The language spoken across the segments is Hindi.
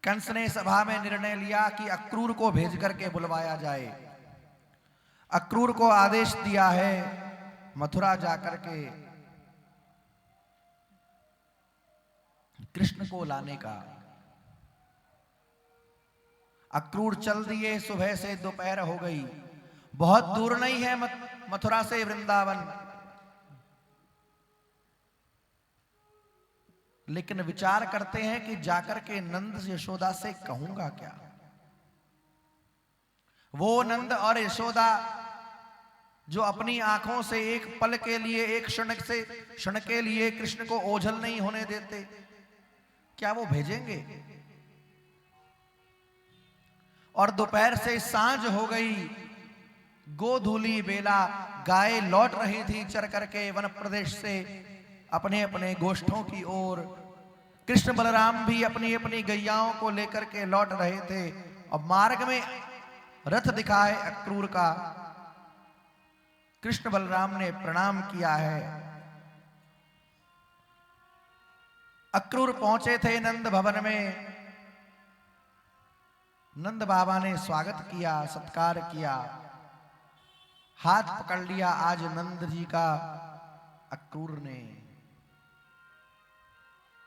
कंस ने सभा में निर्णय लिया कि अक्रूर को भेज करके बुलवाया जाए। अक्रूर को आदेश दिया है मथुरा जाकर के कृष्ण को लाने का। अक्रूर चल दिए, सुबह से दोपहर हो गई। बहुत दूर नहीं है मथुरा से वृंदावन, लेकिन विचार करते हैं कि जाकर के नंद यशोदा से कहूंगा क्या। वो नंद और यशोदा जो अपनी आंखों से एक पल के लिए, एक क्षण के लिए कृष्ण को ओझल नहीं होने देते, क्या वो भेजेंगे? और दोपहर से सांझ हो गई, गोधूली बेला, गाय लौट रही थी चर करके वन प्रदेश से अपने अपने गोष्ठों की ओर। कृष्ण बलराम भी अपनी अपनी गैयाओं को लेकर के लौट रहे थे। अब मार्ग में रथ दिखा है अक्रूर का। कृष्ण बलराम ने प्रणाम किया है। अक्रूर पहुंचे थे नंद भवन में। नंद बाबा ने स्वागत किया, सत्कार किया, हाथ पकड़ लिया आज नंद जी का अक्रूर ने,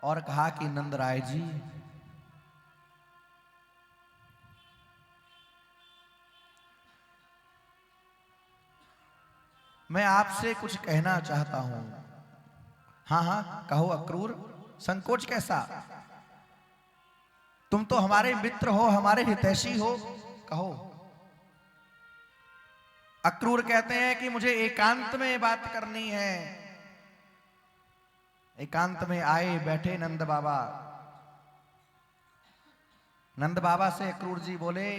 और कहा कि नंद राय जी, मैं आपसे कुछ कहना चाहता हूं। हाँ हाँ कहो अक्रूर, संकोच कैसा? तुम तो हमारे मित्र हो, हमारे हितैषी हो, कहो। अक्रूर कहते हैं कि मुझे एकांत में बात करनी है। एकांत में आए बैठे नंद बाबा। नंद बाबा से अक्रूर जी बोले,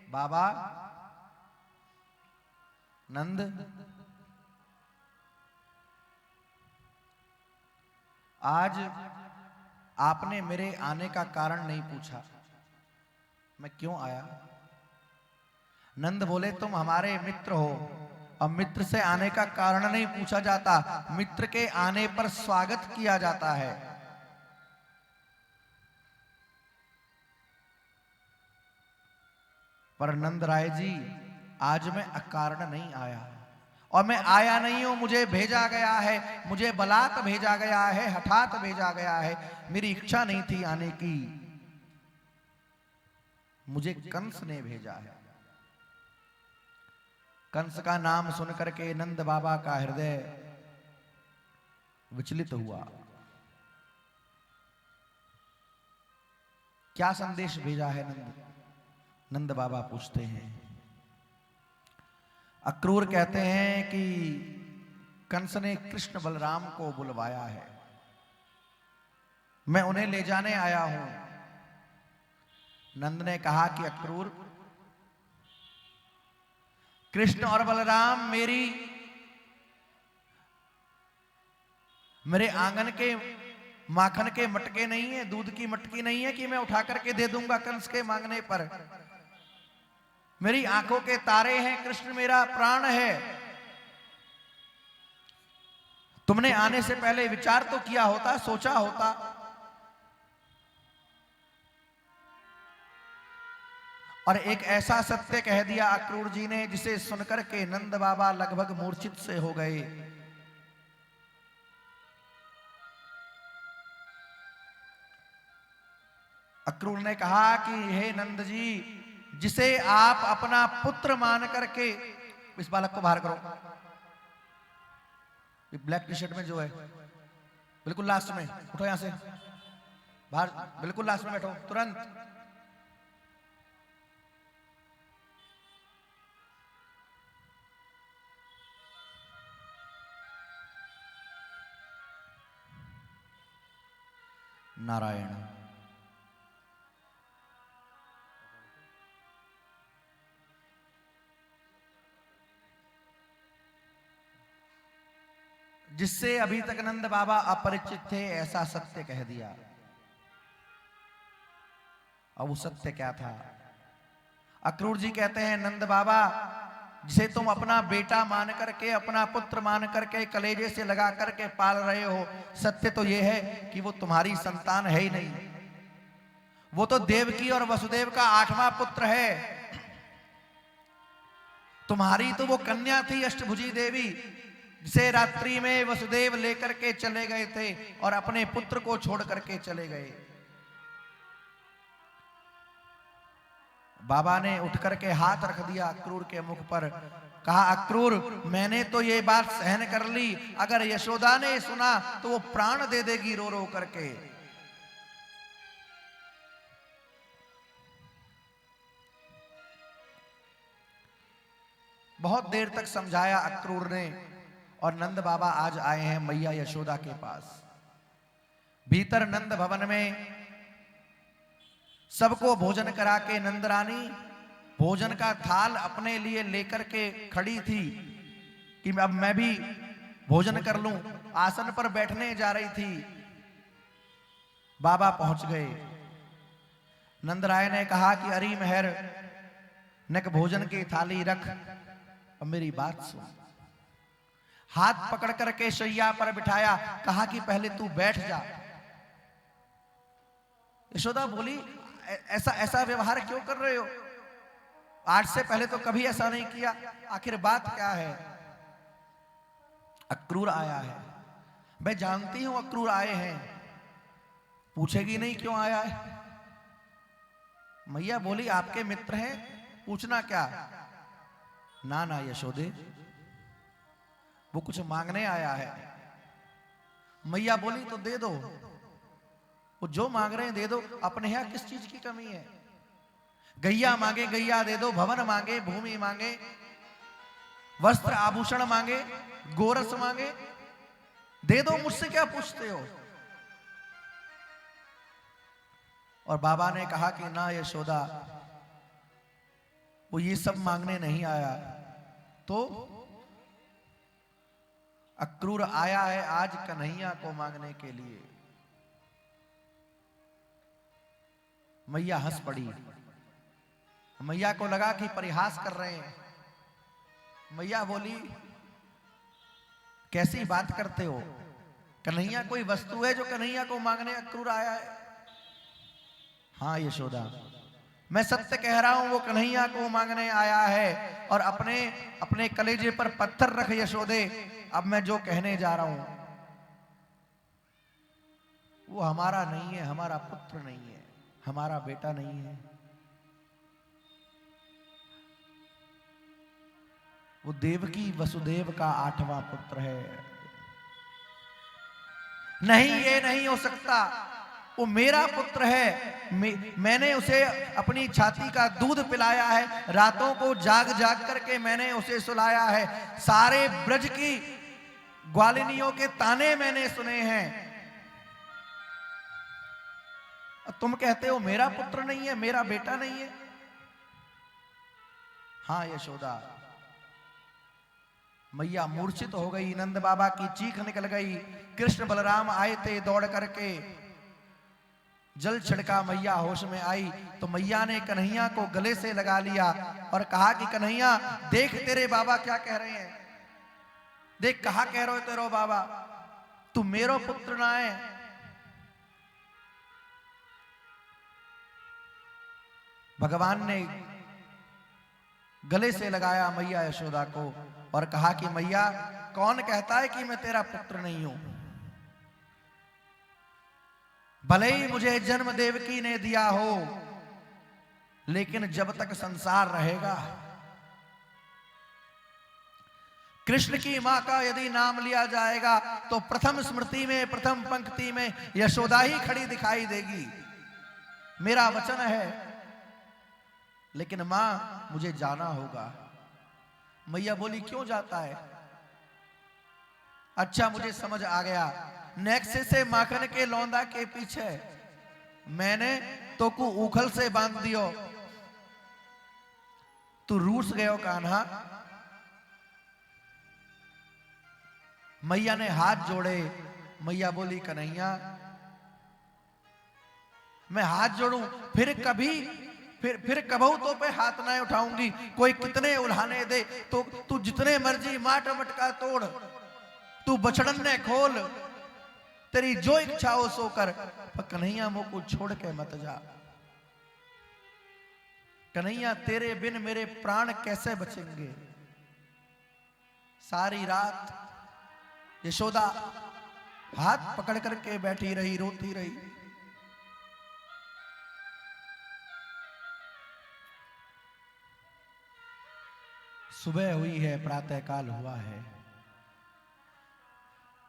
बाबा नंद, आज आपने मेरे आने का कारण नहीं पूछा, मैं क्यों आया? नंद बोले, तुम हमारे मित्र हो, अब मित्र से आने का कारण नहीं पूछा जाता, मित्र के आने पर स्वागत किया जाता है। पर नंद राय जी, आज मैं अकारण नहीं आया, और मैं आया नहीं हूं, मुझे भेजा गया है, मुझे बलात् भेजा गया है, हठात भेजा गया है, मेरी इच्छा नहीं थी आने की, मुझे कंस ने भेजा है। कंस का नाम सुनकर के नंद बाबा का हृदय विचलित हुआ। क्या संदेश भेजा है नंद बाबा पूछते हैं। अक्रूर कहते हैं कि कंस ने कृष्ण बलराम को बुलवाया है, मैं उन्हें ले जाने आया हूं। नंद ने कहा कि अक्रूर, कृष्ण और बलराम मेरे आंगन के माखन के मटके नहीं है, दूध की मटकी नहीं है कि मैं उठा करके दे दूंगा कंस के मांगने पर। मेरी आंखों के तारे हैं, कृष्ण मेरा प्राण है। तुमने आने से पहले विचार तो किया होता, सोचा होता। और एक ऐसा सत्य कह दिया अक्रूर जी ने जिसे सुनकर के नंद बाबा लगभग मूर्छित से हो गए। अक्रूर ने कहा कि हे नंद जी, जिसे आप अपना पुत्र मान करके, इस बालक को बाहर करो, ब्लैक टी शर्ट में जो है, बिल्कुल लास्ट में, उठो यहां से बाहर, बिल्कुल लास्ट में बैठो तुरंत। नारायण। जिससे अभी तक नंद बाबा अपरिचित थे, ऐसा सत्य कह दिया। अब वो सत्य क्या था? अक्रूर जी कहते हैं, नंद बाबा, जिसे तुम अपना बेटा मान करके, अपना पुत्र मान करके कलेजे से लगा करके पाल रहे हो, सत्य तो यह है कि वो तुम्हारी संतान है ही नहीं। वो तो देवकी और वसुदेव का 8वां पुत्र है। तुम्हारी तो वो कन्या थी अष्टभुजी देवी, जिसे रात्रि में वसुदेव लेकर के चले गए थे और अपने पुत्र को छोड़ करके चले गए। बाबा ने उठ करके हाथ रख दिया अक्रूर के मुख पर, कहा अक्रूर मैंने तो ये बात सहन कर ली, अगर यशोदा ने सुना तो वो प्राण दे देगी रो रो करके। बहुत देर तक समझाया अक्रूर ने और नंद बाबा आज आए हैं मैया यशोदा के पास। भीतर नंद भवन में सबको भोजन करा के नंद रानी भोजन का थाल अपने लिए लेकर के खड़ी थी कि अब मैं भी भोजन कर लूं। आसन पर बैठने जा रही थी, बाबा पहुंच गए। नंद राय ने कहा कि अरी मेहर नक भोजन की थाली रख, अब मेरी बात सुन। हाथ पकड़ करके शैया पर बिठाया, कहा कि पहले तू बैठ जा। यशोदा बोली ऐसा ऐसा व्यवहार क्यों कर रहे हो? आज से पहले तो कभी ऐसा नहीं किया, आखिर बात क्या है? अक्रूर आया है। मैं जानती हूं अक्रूर आए हैं, पूछेगी नहीं क्यों आया है? मैया बोली आपके मित्र हैं, पूछना क्या? ना ना यशोदे, वो कुछ मांगने आया है। मैया बोली तो दे दो, वो जो मांग रहे हैं दे दो, अपने यहां किस चीज की कमी है? गैया मांगे गैया दे दो, भवन मांगे भूमि मांगे, वस्त्र आभूषण मांगे, गोरस मांगे, दे दो, मुझसे क्या पूछते हो? और बाबा ने कहा कि ना यशोदा, वो ये सब मांगने नहीं आया। तो अक्रूर आया है आज कन्हैया को मांगने के लिए। मैया हंस पड़ी। मैया को लगा कि परिहास कर रहे हैं। मैया बोली कैसी बात करते हो? कन्हैया कोई वस्तु है जो कन्हैया को मांगने अक्रूर आया है? हाँ यशोदा, मैं सत्य कह रहा हूं, वो कन्हैया को मांगने आया है। और अपने अपने कलेजे पर पत्थर रख यशोदे, अब मैं जो कहने जा रहा हूं वो हमारा नहीं है, हमारा पुत्र नहीं है, हमारा बेटा नहीं है। वो देवकी वसुदेव का 8वां पुत्र है। नहीं, ये नहीं हो सकता, वो मेरा पुत्र है। मैंने उसे अपनी छाती का दूध पिलाया है, रातों को जाग जाग करके मैंने उसे सुलाया है, सारे ब्रज की ग्वालिनियों के ताने मैंने सुने हैं। तुम कहते हो मेरा पुत्र नहीं है, मेरा बेटा नहीं है? हाँ यशोदा। मैया मूर्छित हो गई, नंद बाबा की चीख निकल गई। कृष्ण बलराम आए थे दौड़ करके, जल छिड़का, मैया होश में आई तो मैया ने कन्हैया को गले से लगा लिया और कहा कि कन्हैया देख तेरे बाबा क्या कह रहे हैं, देख कहा कह रहे हो तेरो बाबा, तू मेरो पुत्र ना है। भगवान ने गले से लगाया मैया यशोदा को और कहा कि मैया कौन कहता है कि मैं तेरा पुत्र नहीं हूं? भले ही मुझे जन्म देवकी ने दिया हो, लेकिन जब तक संसार रहेगा, कृष्ण की मां का यदि नाम लिया जाएगा तो प्रथम स्मृति में, प्रथम पंक्ति में यशोदा ही खड़ी दिखाई देगी। मेरा वचन है, लेकिन मां मुझे जाना होगा। मैया बोली क्यों जाता है? अच्छा मुझे समझ आ गया, नेक्से से माखन के लौंदा के पीछे मैंने तो को उखल से बांध दियो, तू रूस गयो कान्हा। मैया ने हाथ जोड़े। मैया बोली कन्हैया मैं हाथ जोड़ूं फिर कभी फिर कबहू तो पे हाथ ना उठाऊंगी। कोई कितने उल्हाने दे तो तू जितने मर्जी माट मटका तोड़, तू बछड़न ने खोल, तेरी जो इच्छा हो सो कर, पर कन्हैया मुंह को छोड़ के मत जा। कन्हैया तेरे बिन मेरे प्राण कैसे बचेंगे। सारी रात यशोदा हाथ पकड़ करके बैठी रही, रोती रही। सुबह हुई है, प्रातः काल हुआ है।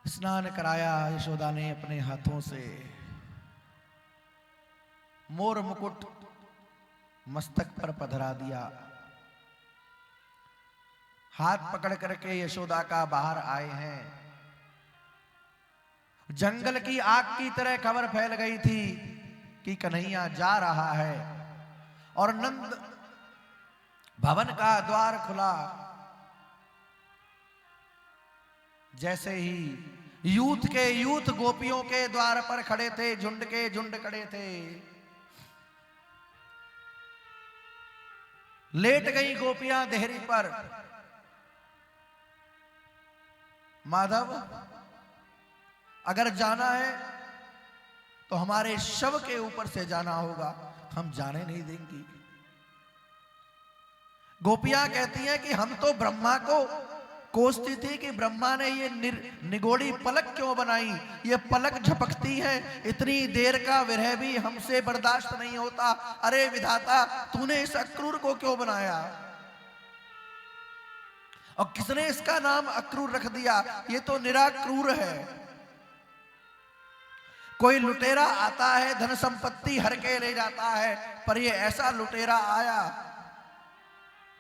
स्नान कराया यशोदा ने अपने हाथों से, मोर मुकुट मस्तक पर पधरा दिया। हाथ पकड़ करके यशोदा का बाहर आए हैं। जंगल की आग की तरह खबर फैल गई थी कि कन्हैया जा रहा है, और नंद भवन का द्वार खुला। जैसे ही यूथ के यूथ गोपियों के द्वार पर खड़े थे, झुंड के झुंड खड़े थे। लेट गई गोपियां देहरी पर। माधव, अगर जाना है तो हमारे शव के ऊपर से जाना होगा, हम जाने नहीं देंगी। गोपियां कहती हैं कि हम तो ब्रह्मा को कोसती थी कि ब्रह्मा ने ये निगोड़ी पलक क्यों बनाई, ये पलक झपकती है, इतनी देर का विरह भी हमसे बर्दाश्त नहीं होता। अरे विधाता, तूने इस अक्रूर को क्यों बनाया, और किसने इसका नाम अक्रूर रख दिया? ये तो निराक्रूर है। कोई लुटेरा आता है, धन संपत्ति हर के ले जाता है, पर ये ऐसा लुटेरा आया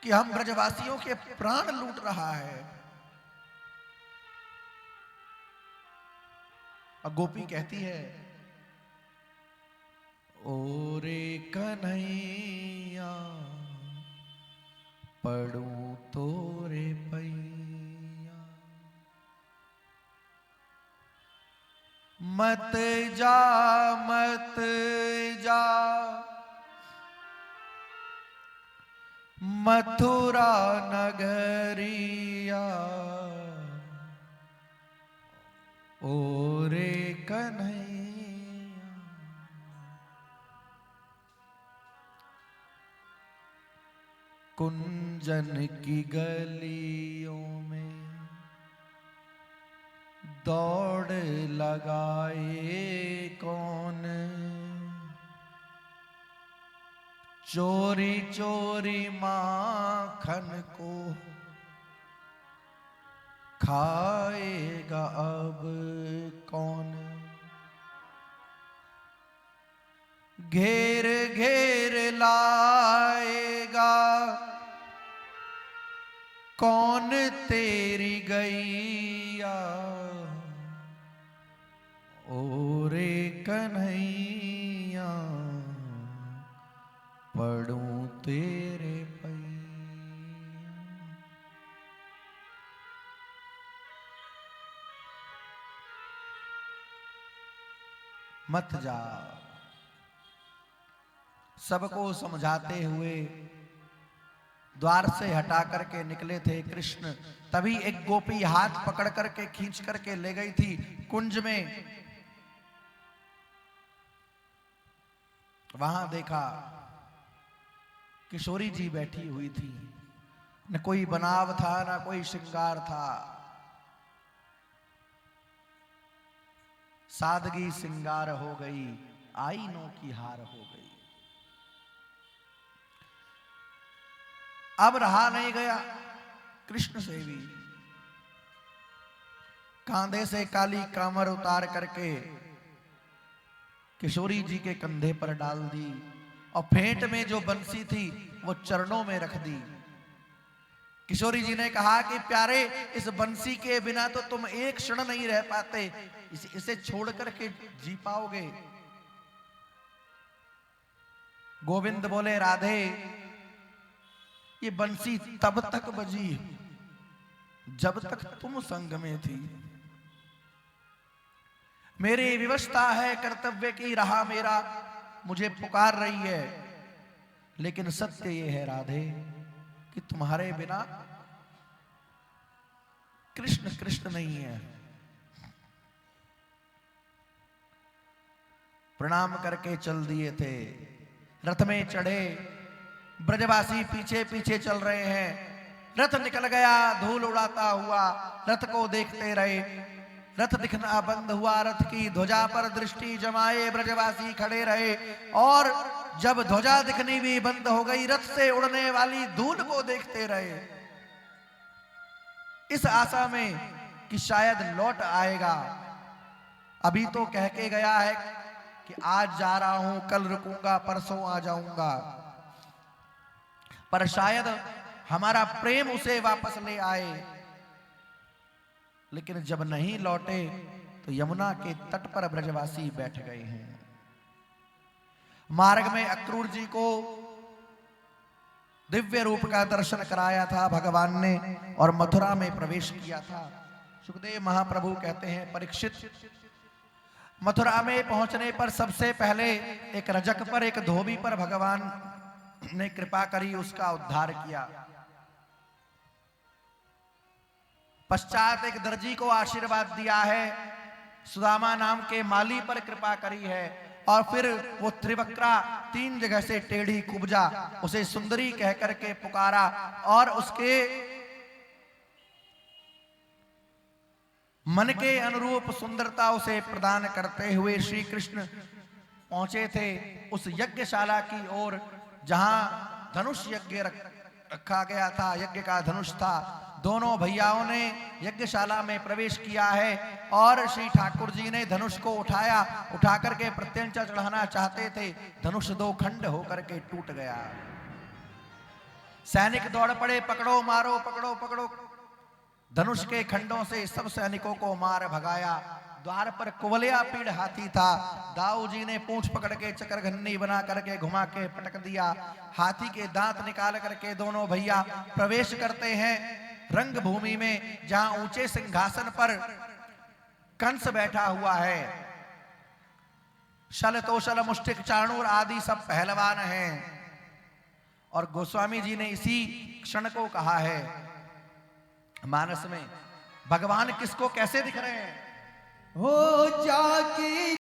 कि हम ब्रजवासियों के प्राण लूट रहा है। और गोपी कहती है, ओरे कन्हैया पड़ूं तोरे पैया, मत जा मत जा मथुरा नगरिया, ओरे कन्हैया। कुंजन की गलियों में दौड़ लगाए कौन, चोरी चोरी माखन को खाएगा अब कौन। घेर घेर लाएगा कौन तेरी गैया, ओरे कन्हैया पड़ूं तेरे पैया। मत जा, सबको समझाते हुए द्वार से हटा करके निकले थे कृष्ण। तभी एक गोपी हाथ पकड़ करके खींच करके ले गई थी कुंज में। वहां देखा किशोरी जी बैठी हुई थी, न कोई बनाव था न कोई श्रृंगार था, सादगी श्रृंगार हो गई, आईनों की हार हो गई। अब रहा नहीं गया कृष्ण से भी। कांधे से काली कामर उतार करके किशोरी जी के कंधे पर डाल दी, और फेंट में जो बंसी थी वो चरणों में रख दी। किशोरी जी ने कहा कि प्यारे, इस बंसी के बिना तो तुम एक क्षण नहीं रह पाते, इसे छोड़ करके जी पाओगे? गोविंद बोले, राधे, ये बंसी तब तक बजी जब तक तुम संग में थी। मेरी विवशता है, कर्तव्य की राह मेरा मुझे पुकार रही है, लेकिन सत्य ये है राधे कि तुम्हारे बिना कृष्ण कृष्ण नहीं है। प्रणाम करके चल दिए थे, रथ में चढ़े, ब्रजवासी पीछे पीछे चल रहे हैं। रथ निकल गया धूल उड़ाता हुआ, रथ को देखते रहे। रथ दिखना बंद हुआ, रथ की ध्वजा पर दृष्टि जमाए ब्रजवासी खड़े रहे। और जब ध्वजा दिखनी भी बंद हो गई, रथ से उड़ने वाली धूल को देखते रहे, इस आशा में कि शायद लौट आएगा। अभी तो कह के गया है कि आज जा रहा हूं, कल रुकूंगा, परसों आ जाऊंगा, पर शायद हमारा प्रेम उसे वापस ले आए। लेकिन जब नहीं लौटे तो यमुना के तट पर ब्रजवासी बैठ गए हैं। मार्ग में अक्रूर जी को दिव्य रूप का दर्शन कराया था भगवान ने और मथुरा में प्रवेश किया था। सुखदेव महाप्रभु कहते हैं, परीक्षित, मथुरा में पहुंचने पर सबसे पहले एक रजक पर, एक धोबी पर भगवान ने कृपा करी, उसका उद्धार किया। पश्चात एक दर्जी को आशीर्वाद दिया है, सुदामा नाम के माली पर कृपा करी है। और फिर वो त्रिवक्रा 3 जगह से टेढ़ी कुब्जा, उसे सुंदरी कह करके पुकारा और उसके मन के अनुरूप सुंदरता उसे प्रदान करते हुए श्री कृष्ण पहुंचे थे उस यज्ञशाला की ओर, जहां धनुष यज्ञ रखा गया था, यज्ञ का धनुष था। दोनों भैयाओं ने यज्ञशाला में प्रवेश किया है और श्री ठाकुर जी ने धनुष को उठाया, उठा करके प्रत्यंचा चढ़ाना चाहते थे। धनुष 2 खंड होकर के टूट गया। सैनिक दौड़ पड़े, पकड़ो मारो, पकड़ो पकड़ो। धनुष के खंडों से सब सैनिकों को मार भगाया। द्वार पर कुवलिया पीड़ हाथी था, दाऊ जी ने पूंछ पकड़ के चक्रघन्नी बना करके घुमा के पटक दिया। हाथी के दांत निकाल करके दोनों भैया प्रवेश करते हैं रंग भूमि में, जहां ऊंचे सिंहासन पर कंस बैठा हुआ है। शल तोशल मुष्टिक चाणूर आदि सब पहलवान हैं। और गोस्वामी जी ने इसी क्षण को कहा है मानस में, भगवान किसको कैसे दिख रहे हैं? हो जाकी